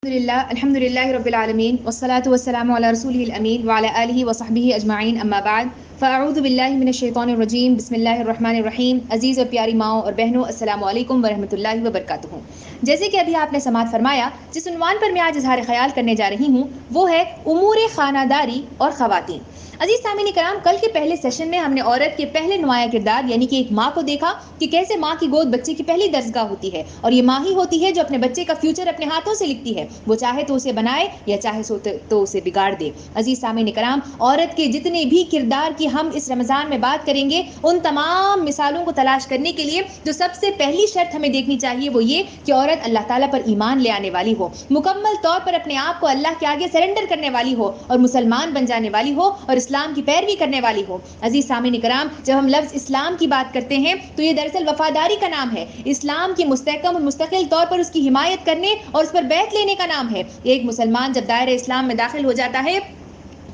الحمد للہ رب العالمین والصلاة والسلام علی رسولہ الامین وعلی آلہ وصحبہ اجمعین اما بعد فاعوذ باللہ من الشیطان الرجیم بسم اللہ الرحمن الرحیم۔ عزیز اور پیاری ماؤں اور بہنوں، السلام علیکم ورحمۃ اللہ وبرکاتہ۔ جیسے کہ ابھی آپ نے سماعت فرمایا، جس عنوان پر میں آج اظہار خیال کرنے جا رہی ہوں وہ ہے امور خانہ داری اور خواتین۔ عزیز سامعین کرام، کل کے پہلے سیشن میں ہم نے عورت کے پہلے نمایاں کردار یعنی کہ ایک ماں کو دیکھا کہ کیسے ماں کی گود بچے کی پہلی درسگاہ ہوتی ہے، اور یہ ماں ہی ہوتی ہے جو اپنے بچے کا فیوچر اپنے ہاتھوں سے لکھتی ہے، وہ چاہے تو اسے بنائے یا چاہے تو اسے بگاڑ دے۔ عزیز سامعین کرام، عورت کے جتنے بھی کردار کی ہم اس رمضان میں بات کریں گے، ان تمام مثالوں کو تلاش کرنے کے لیے جو سب سے پہلی شرط ہمیں دیکھنی چاہیے وہ یہ کہ عورت اللہ تعالیٰ پر ایمان لے آنے والی ہو، مکمل طور پر اپنے آپ کو اللہ کے آگے سرنڈر کرنے والی ہو اور مسلمان بن جانے والی ہو اور اسلام کی پیروی کرنے والی ہو۔ عزیز سامعین کرام، جب ہم لفظ اسلام کی بات کرتے ہیں تو یہ دراصل وفاداری کا نام ہے، اسلام کی مستحکم اور مستقل طور پر اس کی حمایت کرنے اور اس پر بیعت لینے کا نام ہے۔ ایک مسلمان جب دائرہ اسلام میں داخل ہو جاتا ہے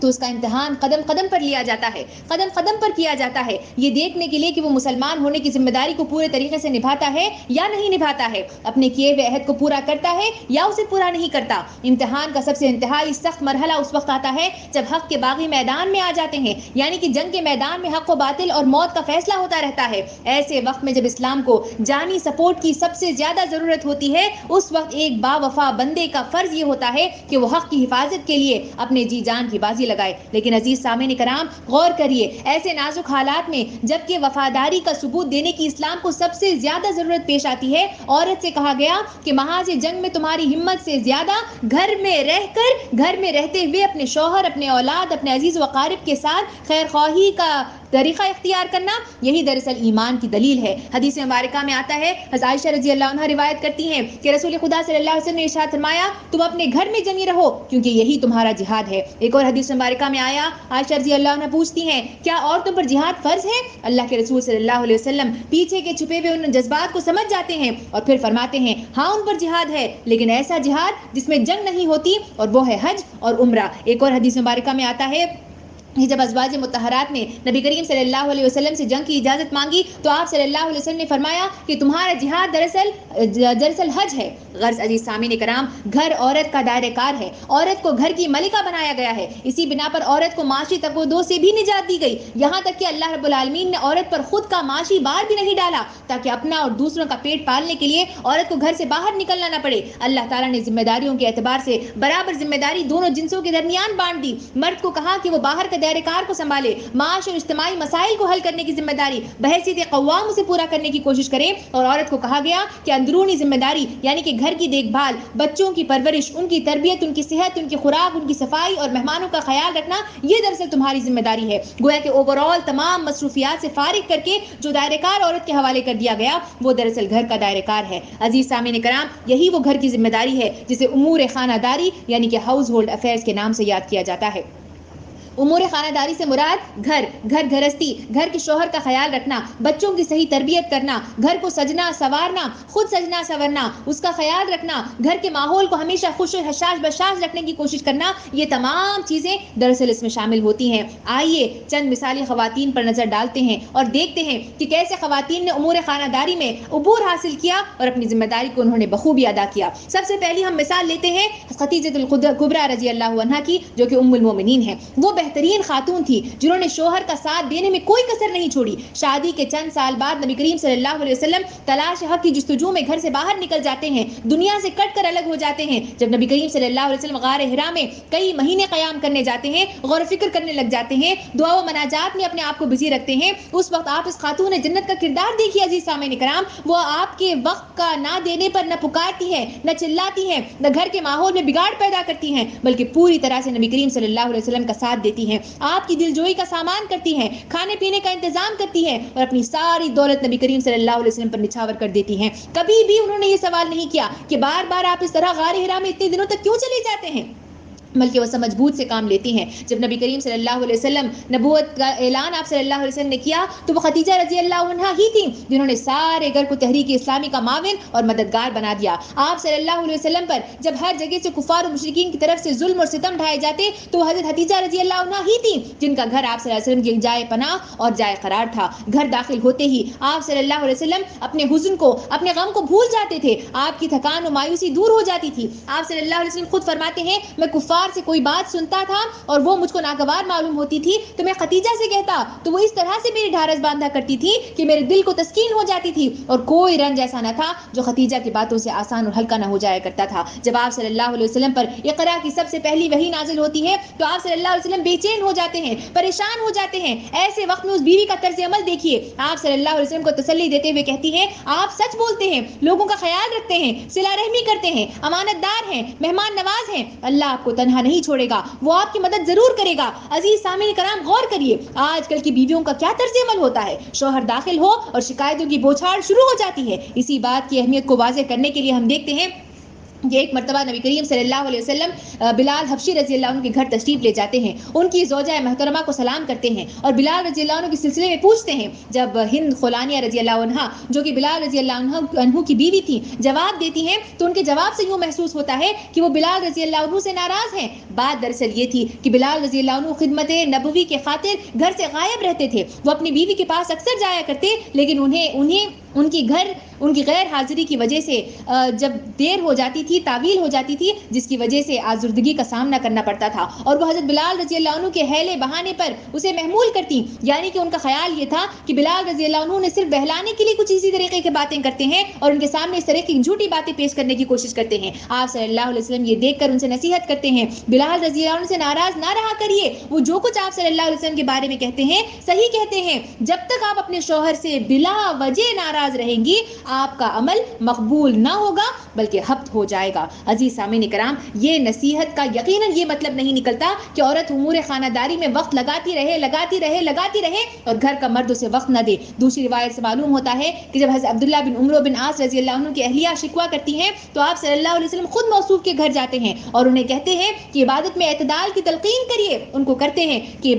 تو اس کا امتحان قدم قدم پر لیا جاتا ہے، قدم قدم پر کیا جاتا ہے، یہ دیکھنے کے لیے کہ وہ مسلمان ہونے کی ذمہ داری کو پورے طریقے سے نبھاتا ہے یا نہیں نبھاتا ہے، اپنے کیے ہوئے عہد کو پورا کرتا ہے یا اسے پورا نہیں کرتا۔ امتحان کا سب سے انتہائی سخت مرحلہ اس وقت آتا ہے جب حق کے باغی میدان میں آ جاتے ہیں، یعنی کہ جنگ کے میدان میں حق و باطل اور موت کا فیصلہ ہوتا رہتا ہے۔ ایسے وقت میں جب اسلام کو جانی سپورٹ کی سب سے زیادہ ضرورت ہوتی ہے، اس وقت ایک با وفا بندے کا فرض یہ ہوتا ہے کہ وہ حق کی حفاظت کے لیے اپنے جی جان کی بازی لگائے۔ لیکن عزیز سامعین کرام، غور کریے، ایسے نازک حالات میں جبکہ وفاداری کا ثبوت دینے کی اسلام کو سب سے زیادہ ضرورت پیش آتی ہے، عورت سے کہا گیا کہ محاذ جنگ میں تمہاری ہمت سے زیادہ گھر میں رہتے ہوئے اپنے شوہر، اپنے اولاد، اپنے عزیز و اقارب کے ساتھ خیر خواہی کا طریقہ اختیار کرنا، یہی دراصل ایمان کی دلیل ہے۔ حدیث مبارکہ میں آتا ہے، حضرت عائشہ رضی اللہ عنہا روایت کرتی ہیں کہ رسول خدا صلی اللہ علیہ وسلم نے ارشاد فرمایا، تم اپنے گھر میں جمی رہو کیونکہ یہی تمہارا جہاد ہے۔ ایک اور حدیث مبارکہ میں آیا، عائشہ رضی اللہ عنہا پوچھتی ہیں، کیا عورتوں پر جہاد فرض ہے؟ اللہ کے رسول صلی اللہ علیہ وسلم پیچھے کے چھپے ہوئے ان جذبات کو سمجھ جاتے ہیں اور پھر فرماتے ہیں، ہاں ان پر جہاد ہے، لیکن ایسا جہاد جس میں جنگ نہیں ہوتی، اور وہ ہے حج اور عمرہ۔ ایک اور حدیث مبارکہ میں آتا ہے کہ جب ازواج مطہرات نے نبی کریم صلی اللہ علیہ وسلم سے جنگ کی اجازت مانگی تو آپ صلی اللہ علیہ وسلم نے فرمایا کہ تمہارا جہاد دراصل حج ہے۔ غرض عزیز سامعین کرام، گھر عورت کا دائرہ کار ہے، عورت کو گھر کی ملکہ بنایا گیا ہے، اسی بنا پر عورت کو معاشی تقویٰ سے بھی نجات دی گئی، یہاں تک کہ اللہ رب العالمین نے عورت پر خود کا معاشی بار بھی نہیں ڈالا تاکہ اپنا اور دوسروں کا پیٹ پالنے کے لیے عورت کو گھر سے باہر نکلنا نہ پڑے۔ اللہ تعالیٰ نے ذمہ داریوں کے اعتبار سے برابر ذمہ داری دونوں جنسوں کے درمیان بانٹ دی۔ مرد کو کہا کہ وہ باہر کا دائرہ کار کو سنبھالے، معاش اور اجتماعی مسائل کو حل کرنے کی ذمہ داری بحیثیت قوام سے پورا کرنے کی کوشش کرے، اور عورت کو کہا گیا کہ اندرونی ذمہ داری یعنی کہ گھر کی دیکھ بھال، بچوں کی پرورش، ان کی تربیت، ان کی صحت، ان کی خوراک، ان کی صفائی اور مہمانوں کا خیال رکھنا، یہ دراصل تمہاری ذمہ داری ہے۔ گویا کہ اوور آل تمام مصروفیات سے فارغ کر کے جو دائرہ کار عورت کے حوالے کر دیا گیا وہ دراصل گھر کا دائرہ کار ہے۔ عزیز سامعین کرام، یہی وہ گھر کی ذمہ داری ہے جسے امور خانہ داری یعنی کہ ہاؤس ہولڈ افیئرز کے نام سے یاد کیا جاتا ہے۔ امور خانہ داری سے مراد گھر گھرستی، گھر کے شوہر کا خیال رکھنا، بچوں کی صحیح تربیت کرنا، گھر کو سجنا سنوارنا، خود سجنا سنورنا، اس کا خیال رکھنا، گھر کے ماحول کو ہمیشہ خوش و حشاش بشاش رکھنے کی کوشش کرنا، یہ تمام چیزیں دراصل اس میں شامل ہوتی ہیں۔ آئیے چند مثالی خواتین پر نظر ڈالتے ہیں اور دیکھتے ہیں کہ کیسے خواتین نے امور خانہ داری میں عبور حاصل کیا اور اپنی ذمہ داری کو انہوں نے بخوبی ادا کیا۔ سب سے پہلی ہم مثال لیتے ہیں خدیجہ الکبریٰ رضی اللہ عنہا کی، جو کہ ام المومنین ہیں۔ وہ بہترین خاتون تھی جنہوں نے شوہر کا ساتھ دینے میں کوئی کسر نہیں چھوڑی۔ شادی کے چند سال بعد نبی کریم صلی اللہ علیہ وسلم تلاش حق کی جستجو میں گھر سے باہر نکل جاتے ہیں، دنیا سے کٹ کر الگ ہو جاتے ہیں۔ جب نبی کریم صلی اللہ علیہ وسلم غار حرا میں کئی مہینے قیام کرنے جاتے ہیں، غور و فکر کرنے لگ جاتے ہیں، دعا و مناجات میں اپنے آپ کو بزی رکھتے ہیں، اس وقت آپ اس خاتون جنت کا کردار دیکھیے عزیز سامعین کرام۔ وہ آپ کے وقت کا نہ دینے پر نہ پکارتی ہے، نہ چلاتی ہے، نہ گھر کے ماحول میں بگاڑ پیدا کرتی ہیں، بلکہ پوری طرح سے نبی کریم صلی اللہ علیہ وسلم کا ساتھ دیتی ہیں، آپ کی دلجوئی کا سامان کرتی ہیں، کھانے پینے کا انتظام کرتی ہیں اور اپنی ساری دولت نبی کریم صلی اللہ علیہ وسلم پر نچھاور کر دیتی ہیں۔ کبھی بھی انہوں نے یہ سوال نہیں کیا کہ بار بار آپ اس طرح غار حرا میں اتنے دنوں تک کیوں چلے جاتے ہیں۔ بلکہ وہ سمجھ بوجھ سے کام لیتی ہیں. جب نبی کریم صلی اللہ علیہ وسلم نبوت کا اعلان آپ صلی اللہ علیہ وسلم نے کیا تو وہ خدیجہ رضی اللہ عنہا ہی تھیں جنہوں نے سارے گھر کو تحریک اسلامی کا معاون اور مددگار بنا دیا. آپ صلی اللہ علیہ وسلم پر جب ہر جگہ سے کفار و مشرکین کی طرف سے ظلم اور ستم ڈھائے جاتے تو وہ حضرت خدیجہ رضی اللہ عنہا ہی تھیں جن کا گھر آپ صلی اللہ علیہ وسلم کی جائے پناہ اور جائے قرار تھا. گھر داخل ہوتے ہی آپ صلی اللہ علیہ وسلم اپنے حزن کو اپنے غم کو بھول جاتے تھے. آپ کی تھکان و مایوسی دور ہو جاتی تھی. آپ صلی اللہ علیہ وسلم خود فرماتے ہیں میں کفار سے کوئی بات سنتا تھا اور وہ مجھ کو ناگوار معلوم ہوتی تھی تو میں خدیجہ سے کہتا تو وہ اس طرح سے میری ڈھارس باندھا کرتی تھی کہ میرے دل کو تسکین ہو جاتی تھی اور کوئی رنج ایسا نہ تھا جو خدیجہ کی باتوں سے آسان اور ہلکا نہ ہو جایا کرتا تھا. جب آپ صلی اللہ علیہ وسلم پر اقرا کی سب سے پہلی وحی نازل ہوتی ہے تو آپ صلی اللہ علیہ وسلم بے چین ہو جاتے ہیں, پریشان ہو جاتے ہیں. ایسے وقت میں اس بیوی کا طرز عمل دیکھیے. آپ صلی اللہ علیہ وسلم کو تسلی دیتے ہوئے کہتی ہیں آپ سچ بولتے ہیں, لوگوں کا خیال رکھتے ہیں, صلہ رحمی کرتے ہیں, امانت دار ہیں, مہمان نواز ہیں. اللہ آپ کو تنہا نہیں چھوڑے گا, وہ آپ کی مدد ضرور کرے گا. عزیز سامعین کرام غور کریے آج کل کی بیویوں کا کیا طرز عمل ہوتا ہے. شوہر داخل ہو اور شکایتوں کی بوچھاڑ شروع ہو جاتی ہے. اسی بات کی اہمیت کو واضح کرنے کے لیے ہم دیکھتے ہیں کہ ایک مرتبہ نبی کریم صلی اللہ علیہ وسلم بلال حبشی رضی اللہ عنہ کے گھر تشریف لے جاتے ہیں. ان کی زوجہ محترمہ کو سلام کرتے ہیں اور بلال رضی اللہ عنہ کے سلسلے میں پوچھتے ہیں. جب ہند خولانیہ رضی اللہ عنہا جو کہ بلال رضی اللہ عنہ کی بیوی تھی جواب دیتی ہیں تو ان کے جواب سے یوں محسوس ہوتا ہے کہ وہ بلال رضی اللہ عنہ سے ناراض ہیں. بات دراصل یہ تھی کہ بلال رضی اللہ عنہ خدمت نبوی کے خاطر گھر سے غائب رہتے تھے. وہ اپنی بیوی کے پاس اکثر جایا کرتے لیکن انہیں ان کی غیر حاضری کی وجہ سے جب دیر ہو جاتی تھی, تعویل ہو جاتی تھی, جس کی وجہ سے آزردگی کا سامنا کرنا پڑتا تھا اور وہ حضرت بلال رضی اللہ عنہ کے حیلے بہانے پر اسے محمول کرتی. یعنی کہ ان کا خیال یہ تھا کہ بلال رضی اللہ عنہ نے صرف بہلانے کے لیے کچھ اسی طریقے کی باتیں کرتے ہیں اور ان کے سامنے اس طرح کی جھوٹی باتیں پیش کرنے کی کوشش کرتے ہیں. آپ صلی اللہ علیہ وسلم یہ دیکھ کر ان سے نصیحت کرتے ہیں بلال رضی اللہ عنہ سے ناراض نہ رہا کریے. وہ جو کچھ آپ صلی اللہ علیہ وسلم کے بارے میں کہتے ہیں صحیح کہتے ہیں. جب تک آپ اپنے شوہر سے بلا وجہ ناراض رہیں گی آپ کا عمل مقبول نہ ہوگا بلکہ حبط ہو جائے گا. عزیز سامعین کرام یہ نصیحت کا یقیناً یہ مطلب نہیں نکلتا کہ عورت امور خانہ داری میں وقت لگاتی رہے اور گھر کا مرد اسے وقت نہ دے. دوسری روایت سے معلوم ہوتا ہے کہ جب حضرت عبداللہ بن عمرو بن عاص رضی اللہ عنہ کی اہلیہ شکوہ کرتی ہیں تو آپ صلی اللہ علیہ وسلم خود موصوف کے گھر جاتے ہیں اور انہیں کہتے ہیں کہ عبادت میں اعتدال کی تلقین کریے. ان کو کرتے ہیں کہ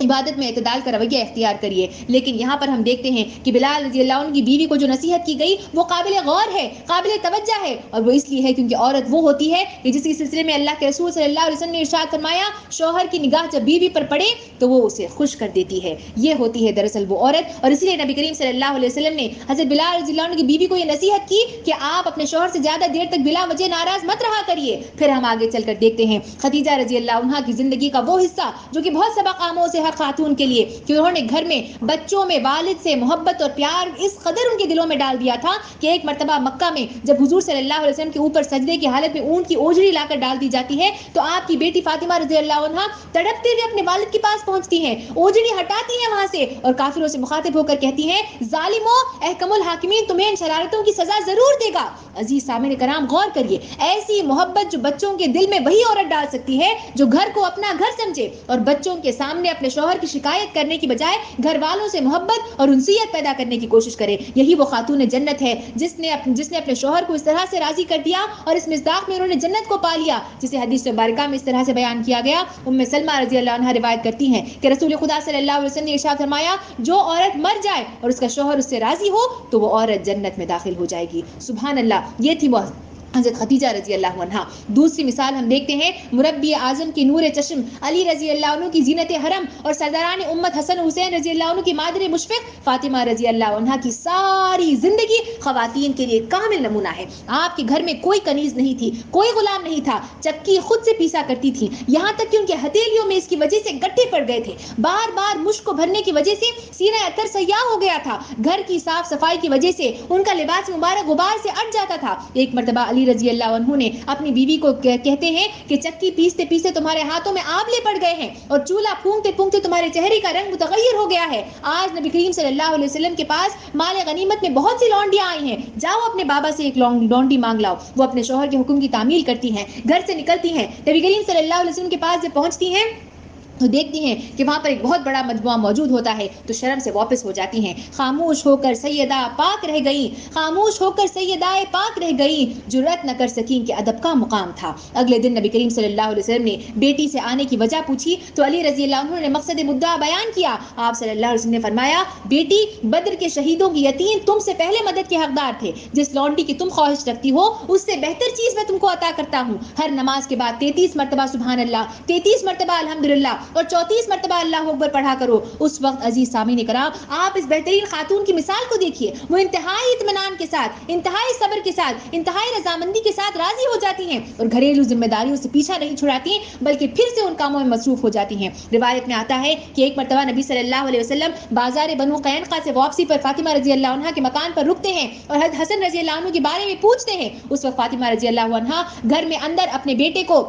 عبادت میں اعتدال کا رویہ اختیار کریے. لیکن یہاں پر ہم دیکھتے ہیں کہ بلال رضی اللہ عنہ کی بیوی کو جو نصیحت کی گئی وہ قابل غور ہے, قابل توجہ ہے اور وہ اس لیے ہے کیونکہ عورت وہ ہوتی ہے کہ جس کے سلسلے میں اللہ کے رسول صلی اللہ علیہ وسلم نے ارشاد فرمایا شوہر کی نگاہ جب بیوی پر پڑے تو وہ اسے خوش کر دیتی ہے. یہ ہوتی ہے دراصل وہ عورت اور اسی لیے نبی کریم صلی اللہ علیہ وسلم نے حضرت بلال رضی اللہ عنہ کی بیوی کو یہ نصیحت کی کہ آپ اپنے شوہر سے زیادہ دیر تک بلا وجہ ناراض مت رہا کریے. پھر ہم آگے چل کر دیکھتے ہیں خدیجہ رضی اللہ عنہا کی زندگی کا وہ حصہ جو کہ بہت سبق آموز ہے ہر خاتون کے لیے کہ انہوں نے گھر میں بچوں میں والد سے محبت اور پیار اس قدر ان کے دلوں میں ڈال دیا تھا کہ ایک مرتبہ مکہ میں جب حضور صلی اللہ علیہ وسلم کے اوپر سجدے کی حالت میں اونٹ کی اوجڑی لا کر ڈال دی جاتی ہے تو آپ کی بیٹی فاطمہ رضی اللہ عنہا تڑپتے ہوئے اپنے والد کے پاس پہنچتی ہیں, اوجڑی ہٹاتی ہیں وہاں سے اور کافروں سے مخاطب ہو کر کہتی ہیں ظالمو احکم الحاکمین تمہیں ان شرارتوں کی سزا ضرور دے گا. عزیز سامعین کرام غور کریے ایسی محبت جو بچوں کے دل میں وہی عورت ڈال سکتی ہے جو گھر کو اپنا گھر سمجھے اور بچوں کے سامنے اپنے شوہر کی شکایت کرنے کی بجائے گھر والوں سے محبت اور انسیت پیدا کرنے کی کوشش کرے. یہی وہ خاتون جنت ہے جس نے اپنے شوہر کو اس طرح سے راضی کر دیا اور اس مصداق میں انہوں نے جنت کو پا لیا جسے حدیث مبارکہ میں اس طرح سے بیان کیا گیا. ام سلمہ رضی اللہ عنہا روایت کرتی ہیں کہ رسول خدا صلی اللہ علیہ وسلم نے ارشاد فرمایا جو عورت مر جائے اور اس کا شوہر اس سے راضی ہو تو وہ عورت جنت میں داخل ہو جائے گی. سبحان اللہ. یہ تھی وہ حضرت خدیجہ رضی اللہ عنہا. دوسری مثال ہم دیکھتے ہیں مربی اعظم کی نور چشم علی رضی اللہ عنہ کی زینت حرم اور سرداران امت حسن حسین رضی اللہ عنہ کی مادر مشفق فاطمہ رضی اللہ عنہا کی ساری زندگی خواتین کے لیے کامل نمونہ ہے. آپ کے گھر میں کوئی کنیز نہیں تھی, کوئی غلام نہیں تھا, چکی خود سے پیسا کرتی تھی, یہاں تک کہ ان کے ہتھیلیوں میں اس کی وجہ سے گٹھے پڑ گئے تھے, بار بار مشک کو بھرنے کی وجہ سے سینہ اتر سیاہ ہو گیا تھا, گھر کی صاف صفائی کی وجہ سے ان کا لباس مبارک غبار سے اٹ جاتا تھا. ایک مرتبہ علی رضی اللہ عنہ نے اپنی بیوی کو کہتے ہیں کہ چکی پیستے پیستے تمہارے ہاتھوں میں آبلے پڑ گئے ہیں اور چولہا پھونکتے پھونکتے تمہارے چہرے کا رنگ متغیر ہو گیا ہے. آج نبی کریم صلی اللہ علیہ وسلم کے پاس مال غنیمت میں بہت سی لونڈیاں آئی ہیں, جاؤ اپنے بابا سے ایک لونڈی مانگ لاؤ. وہ اپنے شوہر کے حکم کی تعمیل کرتی ہیں, گھر سے نکلتی ہیں, نبی کریم صلی اللہ علیہ وسلم کے پاس جب پہنچتی ہیں تو دیکھتی ہیں کہ وہاں پر ایک بہت بڑا مجموعہ موجود ہوتا ہے تو شرم سے واپس ہو جاتی ہیں. خاموش ہو کر سیدہ پاک رہ گئیں، خاموش ہو کر سیدہ پاک رہ گئیں، جرأت نہ کر سکیں کہ ادب کا مقام تھا. اگلے دن نبی کریم صلی اللہ علیہ وسلم نے بیٹی سے آنے کی وجہ پوچھی تو علی رضی اللہ عنہ نے مقصد مدعا بیان کیا. آپ صلی اللہ علیہ وسلم نے فرمایا، بیٹی بدر کے شہیدوں کی یتیم تم سے پہلے مدد کے حقدار تھے. جس لونڈی کی تم خواہش رکھتی ہو اس سے بہتر چیز میں تم کو عطا کرتا ہوں. ہر نماز کے بعد 33 مرتبہ سبحان اللہ، 33 مرتبہ الحمدللہ اور 34 مرتبہ اللہ اکبر پڑھا کرو. اس وقت عزیز سامعین کرام آپ اس بہترین خاتون کی مثال کو دیکھیے. وہ انتہائی اطمینان کے ساتھ، انتہائی صبر کے ساتھ، انتہائی رضامندی کے ساتھ راضی ہو جاتی ہیں اور گھریلو ذمہ داریوں سے پیچھا نہیں چھڑاتی بلکہ پھر سے ان کاموں میں مصروف ہو جاتی ہیں. روایت میں آتا ہے کہ ایک مرتبہ نبی صلی اللہ علیہ وسلم بازار بنو قینقاع سے واپسی پر فاطمہ رضی اللہ عنہا کے مکان پر رکتے ہیں اور حضرت حسن رضی اللہ عنہ کے بارے میں پوچھتے ہیں. اس وقت فاطمہ رضی اللہ عنہا گھر میں اندر اپنے بیٹے کو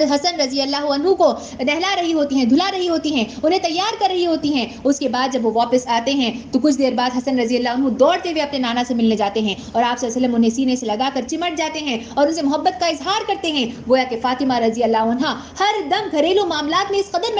حسن رضی اللہ عنہ کو نہلا رہی ہوتی ہیں، دھلا رہی ہوتی ہیں، انہیں تیار کر رہی ہوتی ہیں. اس کے بعد جب وہ واپس آتے ہیں تو کچھ دیر بعد حسن رضی اللہ عنہ دوڑتے ہوئے اپنے نانا سے ملنے جاتے ہیں اور آپ صلی اللہ علیہ وسلم انہیں سینے سے لگا کر چمٹ جاتے ہیں اور ان سے محبت کا اظہار کرتے ہیں. گویا کہ فاطمہ رضی اللہ عنہا ہر دم گھریلو معاملات میں اس قدر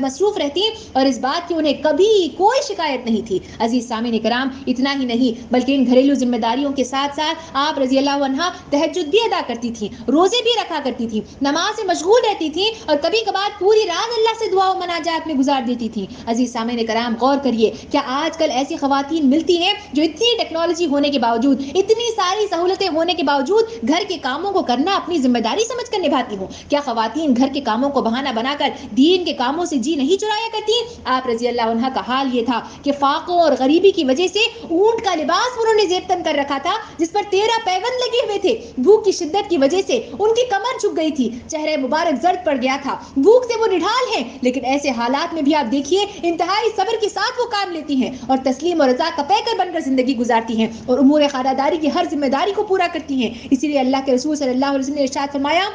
مصروف رہتی اور اس بات کی انہیں کبھی کوئی شکایت نہیں تھی. عزیز سامعین کرام اتنا ہی نہیں بلکہ ان گھریلو ذمہ داریوں کے ساتھ ساتھ آپ رضی اللہ عنہا تہجد بھی ادا کرتی تھیں، روزے بھی رکھا کرتی تھیں، نماز مشغول رہتی تھیں اور کبھی کبھار پوری رات اللہ سے دعا و مناجات میں گزار دیتی تھیں. عزیز سامعین کرام غور کریے، کیا آج کل ایسی خواتین ملتی ہیں جو اتنی ٹیکنالوجی ہونے کے باوجود، اتنی ساری سہولتیں ہونے کے باوجود گھر کے کاموں کو کرنا اپنی ذمہ داری سمجھ کر نبھاتی ہوں؟ کیا خواتین گھر کے کاموں کو بہانہ بنا کر دین کے کاموں سے جی نہیں چرایا کرتی؟ آپ رضی اللہ عنہا کا حال یہ تھا کہ فاقوں اور غریبی کی وجہ سے اونٹ کا لباس انہوں نے زیب تن کر رکھا تھا جس پر 13 پیوند لگے ہوئے تھے. بھوک کی شدت کی وجہ سے ان کی کمر جھک گئی تھی، چہرہ مبارک زرد پڑ گیا تھا. بھوک سے وہ نڈھال ہیں لیکن ایسے حالات میں بھی آپ دیکھیے انتہائی صبر کے ساتھ وہ کام لیتی ہیں اور تسلیم اور رضا کا پیکر بن کر زندگی گزارتی ہیں اور امور خانہ داری کی ہر ذمہ داری کو پورا کرتی ہیں. اسی لیے اللہ کے رسول صلی اللہ علیہ وسلم نے ارشاد فرمایا،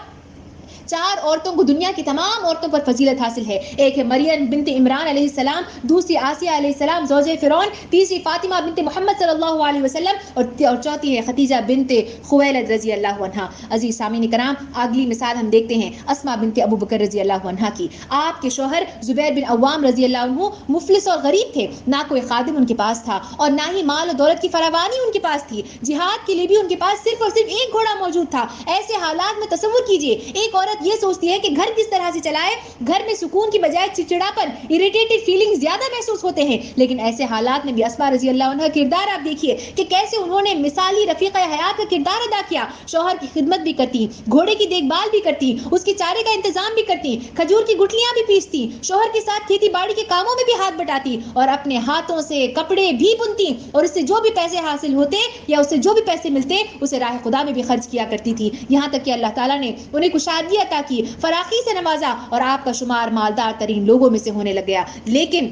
4 عورتوں کو دنیا کی تمام عورتوں پر فضیلت حاصل ہے. ایک ہے مریم بنت عمران علیہ السلام، دوسری آسیہ علیہ السلام زوجہ فرعون، تیسری فاطمہ بنت محمد صلی اللہ علیہ وسلم اور چوتھی ہے خدیجہ بنت خویلد رضی اللہ عنہا. عزیز سامعین کرام اگلی مثال ہم دیکھتے ہیں اسماء بنت ابو بکر رضی اللہ عنہا کی. آپ کے شوہر زبیر بن عوام رضی اللہ عنہ مفلس اور غریب تھے، نہ کوئی خادم ان کے پاس تھا اور نہ ہی مال و دولت کی فراوانی ان کے پاس تھی. جہاد کے لیے بھی ان کے پاس صرف اور صرف ایک گھوڑا موجود تھا. ایسے حالات میں تصور کیجئے ایک عورت یہ سوچتی ہے کہ گھر کس طرح سے چلائے. گھر میں سکون کی بجائے چڑچڑاپن، اریٹیٹڈ فیلنگ زیادہ محسوس ہوتے ہیں. لیکن ایسے حالات میں بھی اسماء رضی اللہ عنہا کردار آپ دیکھیے کہ کیسے انہوں نے مثالی رفیقہ حیات کا کردار ادا کیا. شوہر کی خدمت بھی کرتی، گھوڑے کی دیکھ بھال بھی کرتی، اس کی چارے کا انتظام بھی کرتی، کھجور کی گٹلیاں بھی پیستی، شوہر کے ساتھ کھیتی باڑی کے کاموں میں بھی ہاتھ بٹاتی اور اپنے ہاتھوں سے کپڑے بھی بنتی اور اس سے جو بھی پیسے حاصل ہوتے یا اس سے جو بھی پیسے ملتے اسے راہ خدا میں بھی خرچ کیا کرتی تھی. یہاں تک کہ اللہ تعالیٰ نے انہیں کشادگی عطا کی، فراخی سے نوازا اور آپ کا شمار مالدار ترین لوگوں میں سے ہونے لگ گیا. لیکن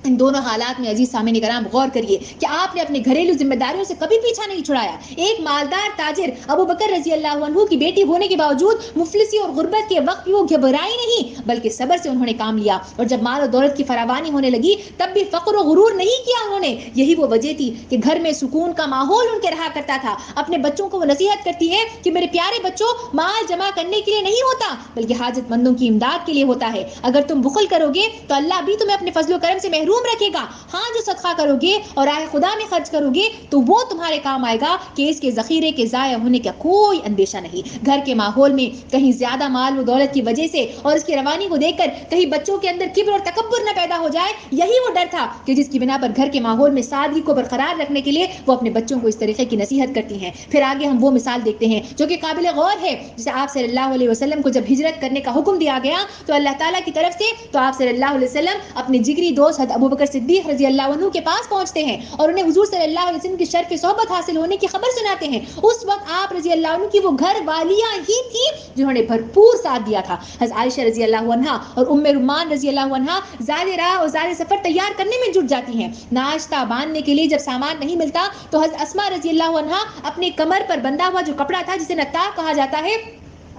ان دونوں حالات میں عزیز سامعین کرام غور کریے کہ آپ نے اپنے گھریلو ذمہ داریوں سے کبھی پیچھا نہیں چھڑایا. ایک مالدار تاجر ابو بکر رضی اللہ عنہ کی بیٹی ہونے کے باوجود مفلسی اور غربت کے وقت بھی وہ گھبرائی نہیں بلکہ صبر سے انہوں نے کام لیا اور جب مال و دولت کی فراوانی ہونے لگی تب بھی فقر و غرور نہیں کیا انہوں نے. یہی وہ وجہ تھی کہ گھر میں سکون کا ماحول ان کے رہا کرتا تھا. اپنے بچوں کو وہ نصیحت کرتی ہے کہ میرے پیارے بچوں، مال جمع کرنے کے لیے نہیں ہوتا بلکہ حاجت مندوں کی امداد کے لیے ہوتا ہے. اگر تم بخل کرو گے تو اللہ بھی تمہیں اپنے فضل و کرم سے محروم رکھے گا. ہاں جو صدقہ کرو گے اور راہ خدا میں خرچ کرو گے تو وہ تمہارے کام آئے گا کہ اس کے ذخیرے کے ضائع ہونے کا کوئی اندیشہ نہیں. گھر کے ماحول میں کہیں زیادہ مال و دولت کی وجہ سے اور اس کی روانی کو دیکھ کر کہیں بچوں کے اندر کبر اور تکبر نہ پیدا ہو جائے، یہی وہ ڈر تھا کہ جس کی بنا پر گھر کے ماحول میں سادگی کو برقرار رکھنے کے لیے وہ اپنے بچوں کو اس طریقے کی نصیحت کرتی ہیں. پھر آگے ہم وہ مثال دیکھتے ہیں جو کہ قابل غور ہے. جسے آپ صلی اللہ علیہ وسلم کو جب ہجرت کرنے کا حکم دیا گیا تو اللہ تعالیٰ کی طرف سے تو آپ صلی اللہ علیہ وسلم اپنے جگری دوست حضرت ابو بکر صدیق رضی اللہ عنہ کے پاس پہنچتے ہیں اور انہیں حضور صلی اللہ علیہ وسلم کی شرف صحبت حاصل ہونے کی خبر سناتے ہیں. اس وقت آپ رضی اللہ عنہ کی وہ گھر والیاں ہی تھی جنہوں نے بھرپور ساتھ دیا تھا. حضرت عائشہ رضی اللہ عنہا اور ام رمان رضی اللہ عنہا زاد راہ اور زاد سفر تیار کرنے میں جٹ جاتی ہیں. ناشتہ باندھنے کے لیے جب سامان نہیں ملتا تو حضرت اسماء رضی اللہ عنہا اپنے کمر پر بندھا ہوا جو کپڑا تھا جسے نطاق کہا جاتا ہے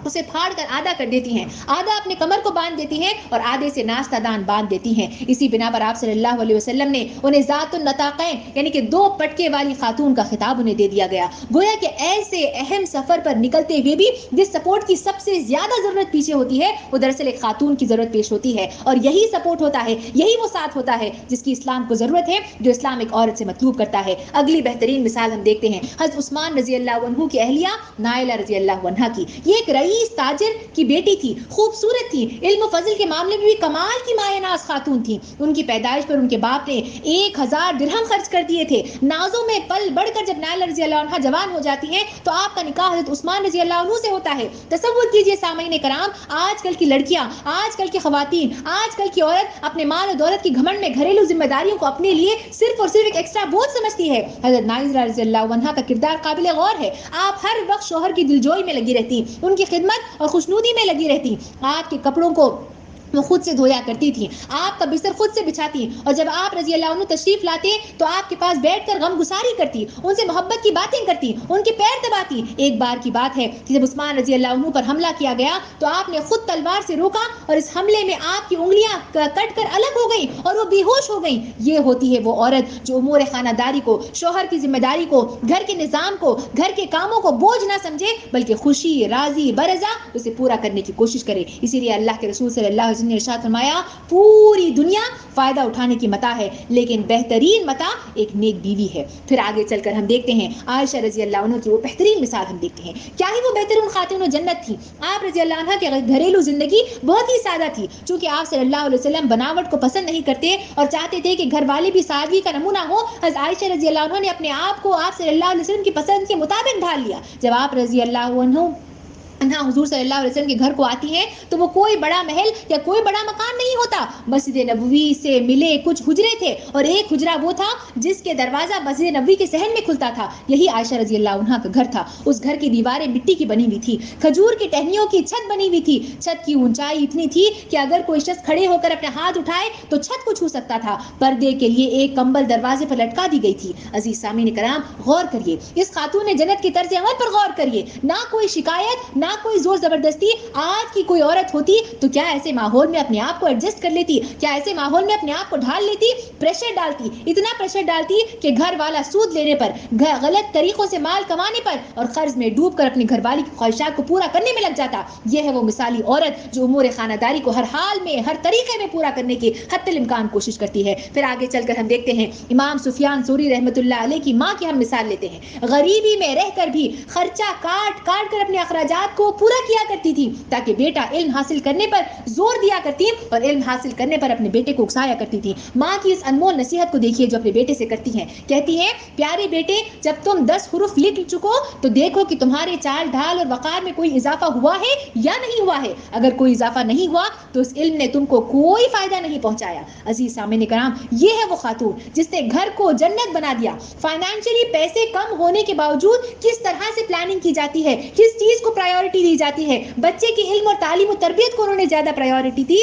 اسے پھاڑ کر آدھا کر دیتی ہیں، آدھا اپنے کمر کو باندھ دیتی ہیں اور آدھے سے ناستہ دان باندھ دیتی ہیں۔ اسی بنا پر آپ صلی اللہ علیہ وسلم نے انہیں ذات النطاقین یعنی کہ 2 پٹکے والی خاتون کا خطاب انہیں دے دیا گیا، گویا کہ ایسے اہم سفر پر نکلتے ہوئے بھی جس سپورٹ کی سب سے زیادہ ضرورت پیچھے ہوتی ہے وہ دراصل ایک خاتون کی ضرورت پیش ہوتی ہے، اور یہی سپورٹ ہوتا ہے، یہی وہ ساتھ ہوتا ہے جس کی اسلام کو ضرورت ہے، جو اسلام ایک عورت سے مطلوب کرتا ہے۔ اگلی بہترین مثال ہم دیکھتے ہیں حضرت عثمان رضی اللہ عنہ کی اہلیہ نائلہ رضی اللہ عنہ کی۔ یہ ایک رئیس تاجر کی بیٹی تھی، خوبصورت تھی، علم و فضل کے معاملے میں بھی کمال کی مایہ ناز خاتون تھی۔ ان کی پیدائش پر ان کے باپ نے 1000 درہم خرچ کر دیے تھے۔ نازوں میں پل بڑھ کر جب نائلہ رضی اللہ عنہ جوان ہو جاتی ہیں تو آپ کا نکاح حضرت عثمان رضی اللہ عنہ سے ہوتا ہے۔ تصور کیجئے سامعین کرام، آج کل کی لڑکیاں، آج کل کی خواتین، آج کل کی عورت اپنے مال و دولت کی گھمنڈ میں گھریلو ذمہ داریوں کو اپنے لیے صرف اور صرف ایک ایکسٹرا بوجھ سمجھتی ہے۔ حضرت نائلہ رضی اللہ عنہ کا کردار قابل غور ہے۔ آپ ہر وقت شوہر کی دلجوئی میں لگی رہتی، ان کی خدمت اور خوشنودی میں لگی رہتی، آپ کے کپڑوں کو وہ خود سے دھویا کرتی تھی، آپ کا بستر خود سے بچھاتی، اور جب آپ رضی اللہ عنہ تشریف لاتے تو آپ کے پاس بیٹھ کر غم گساری کرتی، ان سے محبت کی باتیں کرتی، ان کے پیر دباتی۔ ایک بار کی بات ہے کہ جب عثمان رضی اللہ عنہ پر حملہ کیا گیا تو آپ نے خود تلوار سے روکا اور اس حملے میں آپ کی انگلیاں کٹ کر الگ ہو گئیں اور وہ بے ہوش ہو گئیں۔ یہ ہوتی ہے وہ عورت جو امور خانہ داری کو، شوہر کی ذمہ داری کو، گھر کے نظام کو، گھر کے کاموں کو بوجھ نہ سمجھے بلکہ خوشی، راضی، برضا اسے پورا کرنے کی کوشش کرے۔ اسی لیے اللہ کے رسول صلی اللہ علیہ وسلم نے ارشاد فرمایا، پوری دنیا فائدہ اٹھانے کی متاع ہے لیکن بہترین متاع ایک نیک بیوی ہے۔ پھر آگے چل کر ہم دیکھتے ہیں عائشہ رضی اللہ عنہ کی وہ بہترین مثال ہم دیکھتے ہیں، کیا ہی وہ بہترین خاتون و جنت تھی۔ آپ رضی اللہ عنہ کے گھریلو زندگی بہت ہی سادہ تھی، چونکہ آپ صلی اللہ علیہ وسلم بناوٹ کو پسند نہیں کرتے اور چاہتے تھے کہ گھر والے بھی سادگی کا نمونہ ہو۔ حضرت عائشہ رضی اللہ عنہ نے اپنے آپ کو آپ صلی اللہ علیہ وسلم کی پسند کے مطابق ڈھال لیا۔ جب آپ رضی اللہ عنہ حضور صلی اللہ علیہ وسلم کے گھر کو آتی ہیں تو وہ کوئی بڑا محل یا کوئی بڑا مکان نہیں ہوتا، مسجد نبوی سے ملے کچھ حجرے تھے اور ایک حجرہ وہ تھا جس کے دروازہ مسجد نبوی کے صحن میں کھلتا تھا، یہی عائشہ رضی اللہ عنہ کا گھر تھا۔ اس گھر کی دیواریں مٹی کی بنی ہوئی تھی، کھجور کی ٹہنیوں کی چھت بنی ہوئی تھی، چھت کی اونچائی اتنی تھی کہ اگر کوئی شخص کھڑے ہو کر اپنا ہاتھ اٹھائے تو چھت کو چھو سکتا تھا۔ پردے کے لیے ایک کمبل دروازے پر لٹکا دی گئی تھی۔ عزیز سامعین کرام، غور کریے، اس خاتون جنت کے طرز عمل پر غور کریے، نہ کوئی شکایت، نہ کوئی زور زبردستی۔ آج کی کوئی عورت ہوتی تو کیا ایسے ماحول میں اپنے آپ کو ایڈجسٹ کر لیتی؟ کیا ایسے ماحول میں اپنے آپ کو ڈھال لیتی؟ پریشر ڈالتی، اتنا پریشر ڈالتی کہ گھر والا سود لینے پر، غلط طریقوں سے مال کمانے پر اور قرض میں ڈوب کر اپنی گھر والی کی خواہشات کو پورا کرنے میں لگ جاتا۔ یہ ہے وہ مثالی عورت جو امور خانہ داری کو ہر حال میں، ہر طریقے میں پورا کرنے کی حتی الامکان کوشش کرتی ہے۔ پھر آگے چل کر ہم دیکھتے ہیں امام سفیان ثوری رحمۃ اللہ علیہ کی ماں کی ہم مثال لیتے ہیں۔ غریبی میں رہ کر بھی خرچہ کاٹ کاٹ کر اپنے اخراجات کو پورا کیا کرتی تھی تاکہ بیٹا علم حاصل کرنے پر زور دیا کرتی اور علم حاصل کرنے پر اپنے بیٹے کو اکسایا کرتی تھی۔ ماں کی اس انمول نصیحت کو دیکھیے جو اپنے بیٹے سے کرتی ہیں، کہتی ہیں، پیارے بیٹے، جب تم 10 حروف لکھ چکو تو دیکھو کہ تمہارے چال ڈھال اور وقار میں کوئی اضافہ ہوا ہے یا نہیں ہوا ہے۔ اگر کوئی اضافہ نہیں ہوا تو اس علم نے تم کو کوئی فائدہ نہیں پہنچایا۔ عزیز سامعین کرام، یہ ہے وہ خاتون جس نے گھر کو جنت بنا دیا۔ فائنینشلی پیسے کم ہونے کے باوجود کس طرح سے پلاننگ کی جاتی ہے، کس چیز کو پرائیورٹی دی جاتی ہے، بچے کی علم اور تعلیم و تربیت کو انہوں نے زیادہ پرائیورٹی دی،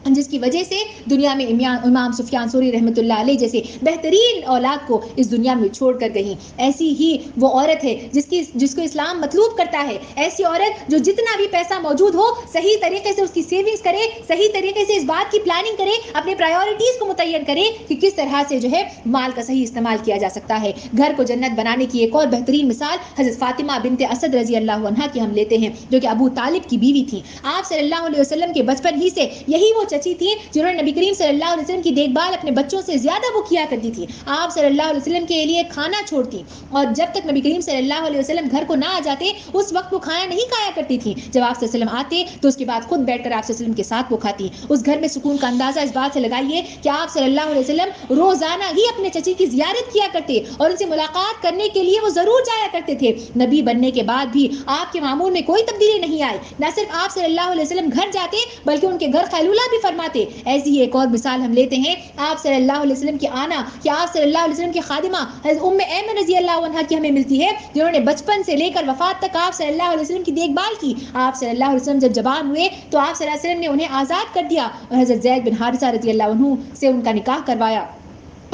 جس کی وجہ سے دنیا میں امام سفیان ثوری رحمۃ اللہ علیہ جیسے بہترین اولاد کو اس دنیا میں چھوڑ کر گئیں۔ ایسی ہی وہ عورت ہے جس کو اسلام مطلوب کرتا ہے، ایسی عورت جو جتنا بھی پیسہ موجود ہو صحیح طریقے سے اس کی سیونگز کرے، صحیح طریقے سے اس بات کی پلاننگ کرے، اپنے پرائیورٹیز کو متعین کرے کہ کس طرح سے جو ہے مال کا صحیح استعمال کیا جا سکتا ہے۔ گھر کو جنت بنانے کی ایک اور بہترین مثال حضرت فاطمہ بنت اسد رضی اللہ عنہا کی ہم لیتے ہیں، جو کہ ابو طالب کی بیوی تھی۔ آپ صلی اللہ علیہ وسلم کے بچپن ہی سے یہی وہ چچی تھی جنہوں نے نبی کریم صلی اللہ علیہ وسلم کی دیکھ بھال اپنے بچوں سے زیادہ وہ کیا کرتی تھی۔ آپ صلی اللہ علیہ وسلم کے لیے کھانا چھوڑتی اور جب تک نبی کریم صلی اللہ علیہ وسلم گھر کو نہ آ جاتے اس وقت وہ کھانا نہیں کھایا کرتی تھی۔ جب آپ صلی اللہ علیہ وسلم آتے تو اس کے بعد خود بیٹھ کر آپ صلی اللہ علیہ وسلم کے ساتھ وہ کھاتی۔ اس گھر میں سکون کا اندازہ اس بات سے لگائیے کہ آپ صلی اللہ علیہ وسلم روزانہ ہی اپنے چچی کی زیارت کیا کرتے اور ان سے ملاقات کرنے کے لیے وہ ضرور جایا کرتے تھے۔ نبی بننے کے بعد بھی آپ کے معمول میں کوئی تبدیلی نہیں آئی، نہ صرف آپ صلی اللہ علیہ وسلم گھر جاتے بلکہ ان کے گھر قیلولہ بھی فرماتے۔ ایسی ہی ایک اور مثال ہم لیتے ہیں آپ صلی اللہ علیہ وسلم کی آنا کہ آپ صلی اللہ علیہ وسلم کی خادمہ حضرت ام ایمن رضی اللہ عنہا کی ہمیں ملتی ہے، جنہوں نے بچپن سے لے کر وفات تک آپ صلی اللہ علیہ وسلم کی دیکھ بھال کی۔ آپ صلی اللہ علیہ وسلم جب جوان ہوئے تو آپ صلی اللہ علیہ وسلم نے انہیں آزاد کر دیا اور حضرت زید بن حارثہ رضی اللہ عنہ سے ان کا نکاح کروایا۔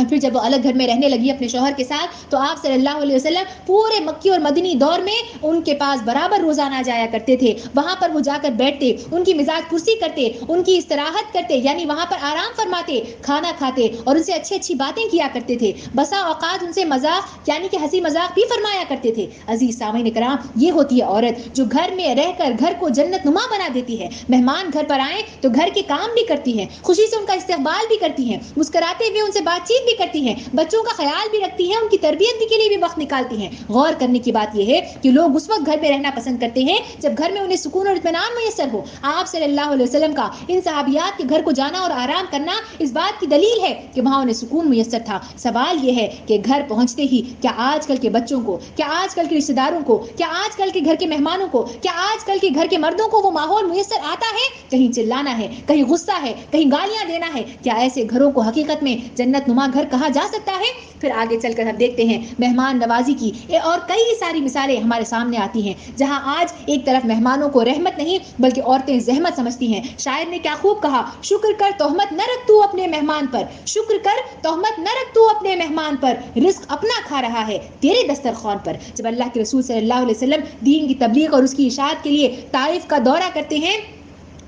اور پھر جب وہ الگ گھر میں رہنے لگی اپنے شوہر کے ساتھ تو آپ صلی اللہ علیہ وسلم پورے مکی اور مدنی دور میں ان کے پاس برابر روزانہ جایا کرتے تھے. وہاں پر وہ جا کر بیٹھتے, ان کی مزاج پرسی کرتے, ان کی استراحت کرتے, یعنی وہاں پر آرام فرماتے, کھانا کھاتے اور ان سے اچھی اچھی باتیں کیا کرتے تھے. بسا اوقات ان سے مذاق یعنی کہ ہنسی مذاق بھی فرمایا کرتے تھے. عزیز سامعین کرام, یہ ہوتی ہے عورت جو گھر میں رہ کر گھر کو جنت نما بنا دیتی ہے. مہمان گھر پر آئیں تو گھر کے کام بھی کرتی ہے, خوشی سے ان کا استقبال بھی کرتی ہے, مسکراتے ہوئے ان سے بات چیت بھی کرتی ہیں, بچوں کا خیال بھی رکھتی ہیں, ان کی تربیت کے لیے بھی وقت نکالتی ہیں. غور کرنے کی بات یہ ہے کہ لوگ اس وقت گھر میں رہنا پسند کرتے ہیں جب گھر میں انہیں سکون اور اطمینان میسر ہو. آپ صلی اللہ علیہ وسلم کا ان صحابیات کے گھر کو جانا اور آرام کرنا اس بات کی دلیل ہے کہ وہاں انہیں سکون میسر تھا. سوال یہ ہے کہ گھر پہنچتے ہی کیا آج کل کے بچوں کو, کیا آج کل کے رشتہ داروں کو, کیا آج کل کے گھر کے مہمانوں کو, کیا آج کل کے گھر کے مردوں کو وہ ماحول میسر آتا ہے؟ کہیں چلانا ہے, کہیں غصہ ہے, کہیں گالیاں دینا ہے. کیا ایسے گھروں کو حقیقت میں جنت نما گھر کہا جا سکتا ہے؟ پھر آگے چل کر ہم دیکھتے ہیں مہمان نوازی کی اور کئی ساری مثالیں ہمارے سامنے آتی ہیں, جہاں آج ایک طرف مہمانوں کو رحمت نہیں بلکہ عورتیں زحمت سمجھتی ہیں. شاعر نے کیا خوب کہا, شکر کر تہمت نہ رکھ تو اپنے مہمان پر, شکر کر تہمت نہ رکھ تو اپنے مہمان پر, رزق اپنا کھا رہا ہے تیرے دسترخوان پر. جب اللہ کے رسول صلی اللہ علیہ وسلم دین کی تبلیغ اور اس کی اشاعت کے لیے طائف کا دورہ کرتے ہیں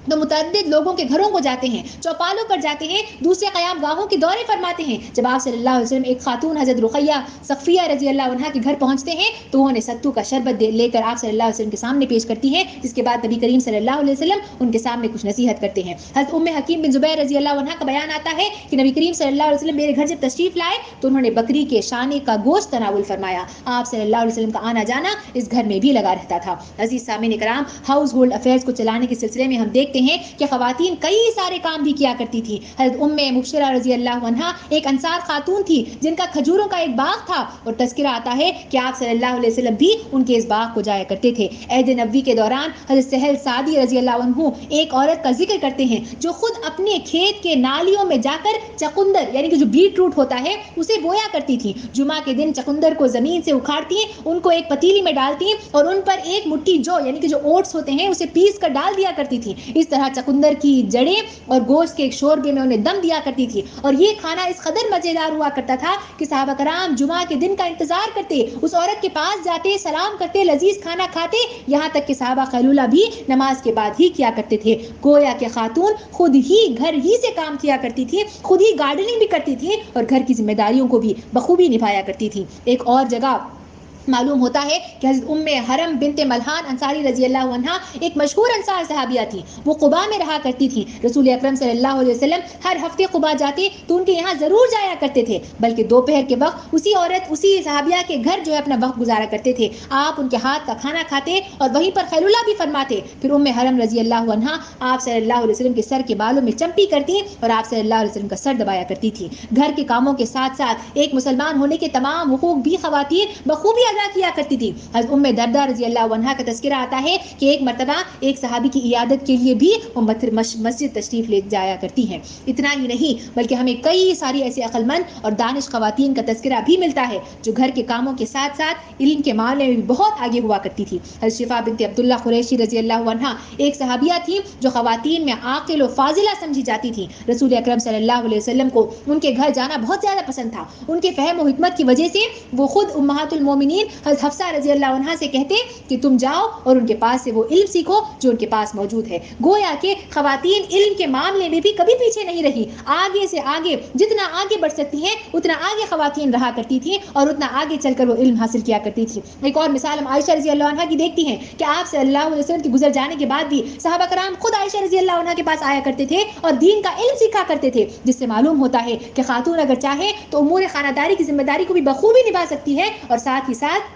تو متعدد لوگوں کے گھروں کو جاتے ہیں, چوپالوں پر جاتے ہیں, دوسرے قیام گاہوں کے دورے فرماتے ہیں. جب آپ صلی اللہ علیہ وسلم ایک خاتون حضرت رقیہ صفیہ رضی اللہ عنہا کے گھر پہنچتے ہیں تو انہیں ستو کا شربت لے کر آپ صلی اللہ علیہ وسلم کے سامنے پیش کرتی ہیں, جس کے بعد نبی کریم صلی اللہ علیہ وسلم ان کے سامنے کچھ نصیحت کرتے ہیں. حضرت حکیم بن زبیر رضی اللہ عنہا کا بیان آتا ہے کہ نبی کریم صلی اللہ علیہ وسلم میرے گھر جب تشریف لائے تو انہوں نے بکری کے شانے کا گوشت تناول فرمایا. آپ صلی اللہ علیہ وسلم کا آنا جانا اس گھر میں بھی لگا رہتا تھا. عزیز سامعین کرام, ہاؤس ہولڈ افیئرز کو چلانے کے سلسلے میں ہم دیکھتے ہیں کہ خواتین کئی سارے کام بھی کیا کرتی تھی. حضرت مبشرہ رضی اللہ عنہا ایک انصار خاتون تھی جن کا کھجوروں کا ایک باغ تھا, اور تذکرہ آتا ہے کہ آپ صلی اللہ علیہ وسلم بھی ان کے اس باغ کو جایا کرتے تھے. عہد نبوی کے دوران حضرت سہل سعدی رضی اللہ عنہ ایک عورت کا ذکر کرتے ہیں جو خود اپنے کھیت کے نالیوں میں جا کر چقندر یعنی کہ جو بیٹ روٹ ہوتا ہے اسے بویا کرتی تھی. جمعہ کے دن چقندر کو زمین سے اکھاڑتی ہیں, ان کو ایک پتیلی میں ڈالتی ہیں اور ان پر ایک مٹھی جو یعنی کہ جو اوٹس ہوتے ہیں اسے پیس کر ڈال دیا کرتی تھی. اس طرح چقندر کی جڑیں اور گوشت کے ایک شوربے میں انہیں دم دیا کرتی تھی, اور یہ کھانا اس قدر مزیدار ہوا کرتا تھا کہ صحابہ کرام جمعہ کے دن کا انتظار کرتے, اس عورت کے پاس جاتے, سلام کرتے, لذیذ کھانا کھاتے, یہاں تک کہ صحابہ خیلولہ بھی نماز کے بعد ہی کیا کرتے تھے. گویا کہ خاتون خود ہی گھر ہی سے کام کیا کرتی تھی, خود ہی گارڈننگ بھی کرتی تھی اور گھر کی ذمہ داریوں کو بھی بخوبی نبھایا کرتی تھی. ایک اور جگہ معلوم ہوتا ہے کہ حضرت حرم بنت ملحان انصاری رضی اللہ عنہا ایک مشہور انصار صحابیہ تھی. وہ قباء میں رہا کرتی تھی. رسول اکرم صلی اللہ علیہ وسلم ہر ہفتے قباء جاتے تو ان کے یہاں ضرور جایا کرتے تھے, بلکہ دوپہر کے وقت اسی صحابیہ کے گھر جو ہے اپنا وقت گزارا کرتے تھے. آپ ان کے ہاتھ کا کھانا کھاتے اور وہیں پر خیلولہ بھی فرماتے. پھر حرم رضی اللہ عنہا آپ صلی اللہ علیہ وسلم کے سر کے بالوں میں چمپی کرتی اور آپ صلی اللہ علیہ وسلم کا سر دبایا کرتی تھی. گھر کے کاموں کے ساتھ ساتھ ایک مسلمان ہونے کے تمام حقوق بھی خواتین بخوبی ادا کیا کرتی تھی. حضرت دردہ رضی اللہ عنہا کا تذکرہ آتا ہے کہ ایک مرتبہ ایک صحابی کی عیادت کے لیے بھی وہ مسجد تشریف لے جایا کرتی ہیں. اتنا ہی نہیں بلکہ ہمیں کئی ساری ایسے عقل مند اور دانش خواتین کا تذکرہ بھی ملتا ہے جو گھر کے کاموں کے ساتھ ساتھ علم کے معاملے میں بھی بہت آگے ہوا کرتی تھی. حضرت شفا بنت عبداللہ قریشی رضی اللہ عنہا ایک صحابیہ تھی جو خواتین میں عاقل و فاضلہ سمجھی جاتی تھی. رسول اکرم صلی اللہ علیہ وسلم کو ان کے گھر جانا بہت زیادہ پسند تھا. ان کے فہم و حکمت کی وجہ سے وہ خود امہات المومنین حضرت حفصہ رضی اللہ عنہا سے کہتے کہ تم جاؤ اور ان کے پاس سے وہ علم سیکھو جو ان کے پاس موجود ہے. گویا کہ خواتین علم کے معاملے میں بھی کبھی پیچھے نہیں رہی, آگے سے آگے جتنا آگے بڑھ سکتی ہیں اتنا آگے خواتین رہا کرتی تھیں اور اتنا آگے چل کر وہ علم حاصل کیا کرتی تھی. ایک اور مثال ہم عائشہ رضی اللہ عنہا کی دیکھتی ہیں کہ آپ صلی اللہ علیہ وسلم کے گزر جانے کے بعد بھی صحابہ کرام خود عائشہ رضی اللہ عنہا کے پاس آیا کرتے تھے اور دین کا علم سیکھا کرتے تھے, جس سے معلوم ہوتا ہے کہ خاتون اگر چاہے تو امور خانہ داری کی ذمہ داری کو بھی بخوبی نبھا سکتی ہے اور ساتھ ہی ساتھ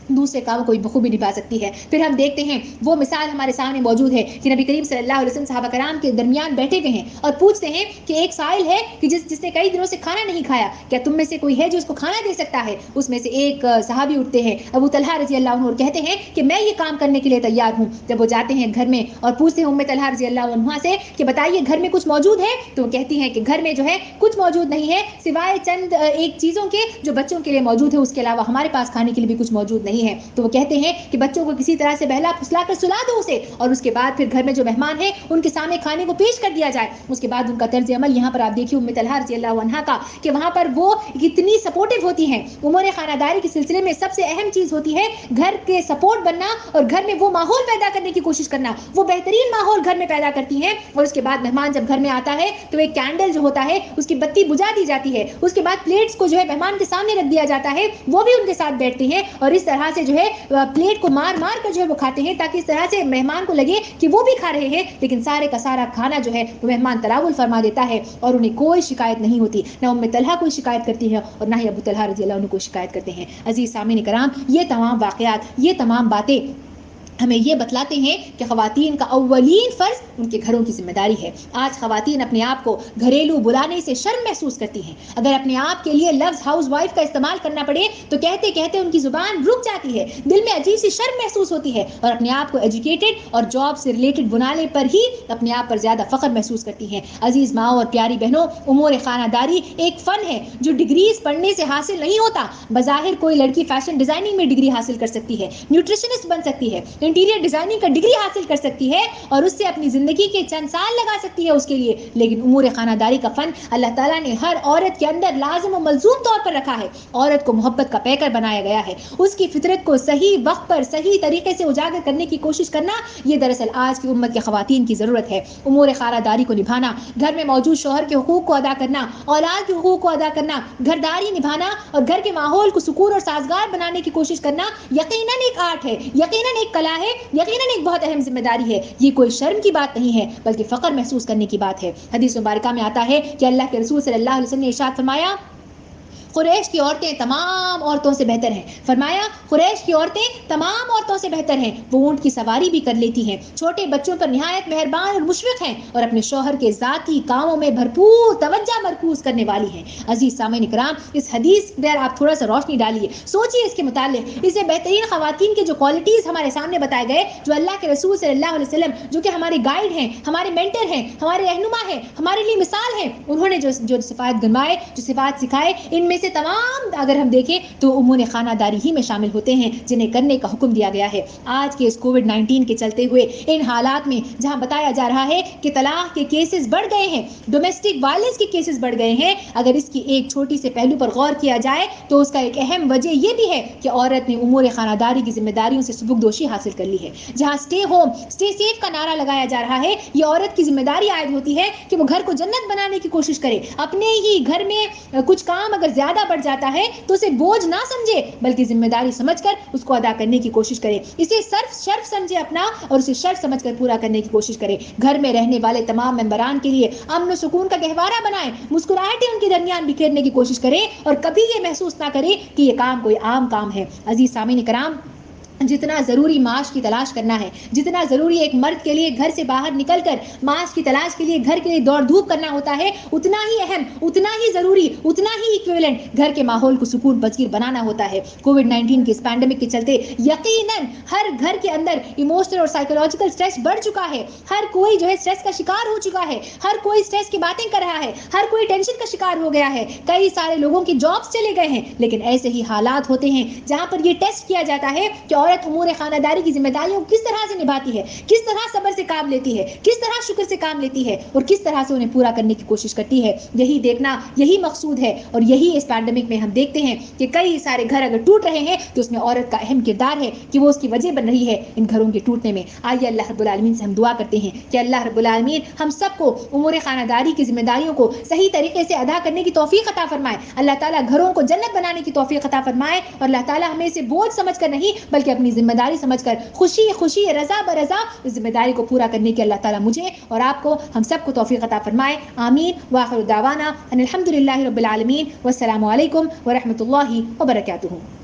دوسرے کاموں کو بھی بخوبی نبھا سکتی ہے. پھر ہم دیکھتے ہیں وہ مثال ہمارے سامنے موجود ہے کہ نبی کریم صلی اللہ علیہ وسلم صحابہ کرام کے درمیان بیٹھے ہوئے ہیں اور پوچھتے ہیں کہ ایک سائل ہے کہ جس نے کئی دنوں سے کھانا نہیں کھایا, کیا تم میں سے کوئی ہے جو اس کو کھانا دے سکتا ہے؟ اس میں سے ایک صحابی اٹھتے ہیں ابو طلحہ رضی اللہ عنہ اور کہتے ہیں کہ میں یہ کام کرنے کے لیے تیار ہوں. جب وہ جاتے ہیں گھر میں اور پوچھتے ہیں طلحہ رضی اللہ عنہ سے کہ بتائیے گھر میں کچھ موجود ہے, تو وہ کہتی ہیں کہ گھر میں جو ہے کچھ موجود نہیں ہے سوائے چند ایک چیزوں کے جو بچوں کے لیے موجود ہے, اس کے علاوہ ہمارے پاس کھانے کے لیے بھی کچھ موجود نہیں نہیں ہے تو وہ کہتے ہیں کہ بچوں کو کسی طرح سے بہلا پھسلا کر سلا دو اسے، اور اس کے بعد پھر گھر میں جو مہمان ہیں ان کے سامنے کھانے کو پیش کر دیا جائے. اس کے بعد ان کا طرز عمل یہاں پر آپ دیکھیے ام طلحہ رضی اللہ عنہا کا کہ وہاں پر وہ کتنی سپورٹو ہوتی ہیں. امور خانہ داری کے سلسلے میں سب سے اہم چیز ہوتی ہے گھر کے سپورٹ بننا اور گھر میں وہ ماحول پیدا کرنے کی کوشش کرنا. وہ بہترین ماحول گھر میں پیدا کرتی ہیں اور اس کے بعد مہمان جب گھر میں آتا ہے تو ایک کینڈل جو ہوتا ہے اس کی بتی بجھا دی جاتی ہے. اس کے بعد پلیٹس کو جو ہے مہمان کے سامنے رکھ دیا جاتا ہے، وہ بھی ان کے ساتھ بیٹھتے ہیں اور اس طرح سے جو ہے پلیٹ کو مار مار کر جو ہے وہ کھاتے ہیں تاکہ اس طرح سے مہمان کو لگے کہ وہ بھی کھا رہے ہیں، لیکن سارے کا سارا کھانا جو ہے وہ مہمان تناول فرما دیتا ہے اور انہیں کوئی شکایت نہیں ہوتی. نہ ام طلحہ کوئی شکایت کرتی ہے اور نہ ہی ابو طلحہ رضی اللہ عنہ کو شکایت کرتے ہیں. عزیز سامعین کرام، یہ تمام واقعات، یہ تمام باتیں ہمیں یہ بتلاتے ہیں کہ خواتین کا اولین فرض ان کے گھروں کی ذمہ داری ہے. آج خواتین اپنے آپ کو گھریلو بلانے سے شرم محسوس کرتی ہیں. اگر اپنے آپ کے لیے لفظ ہاؤس وائف کا استعمال کرنا پڑے تو کہتے کہتے ان کی زبان رک جاتی ہے، دل میں عجیب سی شرم محسوس ہوتی ہے اور اپنے آپ کو ایجوکیٹڈ اور جاب سے ریلیٹڈ بنانے پر ہی اپنے آپ پر زیادہ فخر محسوس کرتی ہیں. عزیز ماؤں اور پیاری بہنوں، امور خانہ داری ایک فن ہے جو ڈگریز پڑھنے سے حاصل نہیں ہوتا. بظاہر کوئی لڑکی فیشن ڈیزائننگ میں ڈگری حاصل کر سکتی ہے، نیوٹریشنسٹ بن سکتی ہے، انٹیریئر ڈیزائننگ کا ڈگری حاصل کر سکتی ہے اور اس سے اپنی زندگی کے چند سال لگا سکتی ہے اس کے لیے، لیکن امور خانہ داری کا فن اللہ تعالیٰ نے ہر عورت کے اندر لازم و ملزوم طور پر رکھا ہے. عورت کو محبت کا پیکر بنایا گیا ہے. اس کی فطرت کو صحیح وقت پر صحیح طریقے سے اجاگر کرنے کی کوشش کرنا، یہ دراصل آج کی امت کے خواتین کی ضرورت ہے. امور خانہ داری کو نبھانا، گھر میں موجود شوہر کے حقوق کو ادا کرنا، اولاد کے حقوق کو ادا کرنا، گھرداری نبھانا اور گھر کے ماحول کو سکون اور سازگار بنانے کی کوشش کرنا یقیناً ایک آرٹ ہے، یقیناً ایک کلا ہے، یقیناً ایک بہت اہم ذمہ داری ہے. یہ کوئی شرم کی بات نہیں ہے بلکہ فخر محسوس کرنے کی بات ہے. حدیث مبارکہ میں آتا ہے کہ اللہ کے رسول صلی اللہ علیہ وسلم نے ارشاد فرمایا قریش کی عورتیں تمام عورتوں سے بہتر ہیں. فرمایا قریش کی عورتیں تمام عورتوں سے بہتر ہیں. وہ اونٹ کی سواری بھی کر لیتی ہیں، چھوٹے بچوں پر نہایت مہربان اور مشفق ہیں اور اپنے شوہر کے ذاتی کاموں میں بھرپور توجہ مرکوز کرنے والی ہیں. عزیز سامعین کرام، اس حدیث پر آپ تھوڑا سا روشنی ڈالیے، سوچیے اس کے متعلق. اسے بہترین خواتین کے جو کوالٹیز ہمارے سامنے بتائے گئے، جو اللہ کے رسول صلی اللہ علیہ وسلم جو کہ ہمارے گائیڈ ہیں، ہمارے مینٹر ہیں، ہمارے رہنما ہیں، ہمارے لیے مثال ہیں، انہوں نے جو صفات گنوائے، جو صفات سکھائے، ان میں سے تمام اگر ہم دیکھیں تو امور خانہ داری ہی میں شامل ہوتے ہیں جنہیں کرنے کا حکم دیا گیا ہے. آج کے اس کووڈ-19 کے چلتے ہوئے ان حالات میں جہاں بتایا جا رہا ہے کہ طلاق کے کیسز بڑھ گئے ہیں، ڈومیسٹک وائلنس کے کیسز بڑھ گئے ہیں، اگر اس کی ایک چھوٹی سے پہلو پر غور کیا جائے تو اس کا ایک اہم وجہ یہ بھی ہے کہ عورت نے امور خانہ داری کی ذمہ داریوں سے سبکدوشی حاصل کر لی ہے. جہاں اسٹے ہوم اسٹے سیف کا نعرہ لگایا جا رہا ہے، یہ عورت کی ذمہ داری عائد ہوتی ہے کہ وہ گھر کو جنت بنانے کی کوشش کرے. اپنے ہی گھر میں کچھ کام اگر زیادہ بڑھ جاتا ہے تو اسے بوجھ نہ سمجھے بلکہ ذمہ داری سمجھ کر اس کو ادا کرنے کی کوشش کرے. اسے شرف سمجھے اپنا اور اسے شرف سمجھ کر پورا کرنے کی کوشش کرے. گھر میں رہنے والے تمام ممبران کے لیے امن و سکون کا گہوارہ بنائیں، مسکراہٹیں ان کے درمیان بکھیرنے کی کوشش کرے اور کبھی یہ محسوس نہ کرے کہ یہ کام کوئی عام کام ہے. عزیز سامعین کرام، جتنا ضروری معاش کی تلاش کرنا ہے، جتنا ضروری ایک مرد کے لیے گھر سے باہر نکل کر معاش کی تلاش کے لیے گھر کے لیے دوڑ دھوپ کرنا ہوتا ہے، اتنا ہی اہم، اتنا ہی ضروری، اتنا ہی ایکویولنٹ گھر کے ماحول کو سکون پذیر بنانا ہوتا ہے. کووڈ-19 کے اس پینڈیمک کے چلتے یقیناً ہر گھر کے اندر ایموشنل اور سائیکولوجیکل سٹریس بڑھ چکا ہے. ہر کوئی جو ہے سٹریس کا شکار ہو چکا ہے، ہر کوئی سٹریس کی باتیں کر رہا ہے، ہر کوئی ٹینشن کا شکار ہو گیا ہے. کئی سارے لوگوں کی جابس چلے گئے ہیں، لیکن ایسے ہی حالات ہوتے ہیں جہاں پر یہ ٹیسٹ کیا جاتا ہے کہ عورت امور خانہ داری کی ذمہ داریوں کو کس طرح سے نبھاتی ہے، کس طرح صبر سے کام لیتی ہے، کس طرح شکر سے کام لیتی ہے اور کس طرح سے انہیں پورا کرنے کی کوشش کرتی ہے. یہی دیکھنا، یہی مقصود ہے اور یہی اس پینڈیمک میں ہم دیکھتے ہیں کہ کئی سارے گھر اگر ٹوٹ رہے ہیں تو اس میں عورت کا اہم کردار ہے کہ وہ اس کی وجہ بن رہی ہے ان گھروں کے ٹوٹنے میں. آئیے اللہ رب العالمین سے ہم دعا کرتے ہیں کہ اللہ رب العالمین ہم سب کو امور خانہ داری کی ذمہ داریوں کو صحیح طریقے سے ادا کرنے کی توفیق عطا فرمائے. اللہ تعالیٰ گھروں کو جنت بنانے کی توفیق عطا فرمائے اور اللہ تعالیٰ ہمیں اسے بوجھ سمجھ کر نہیں بلکہ اپنی ذمہ داری سمجھ کر خوشی خوشی رضا برضا اس ذمہ داری کو پورا کرنے کی اللہ تعالیٰ مجھے اور آپ کو، ہم سب کو توفیق عطا فرمائے. آمین. وآخر دعوانا ان الحمد للہ رب العالمین والسلام علیکم ورحمۃ اللہ وبرکاتہ.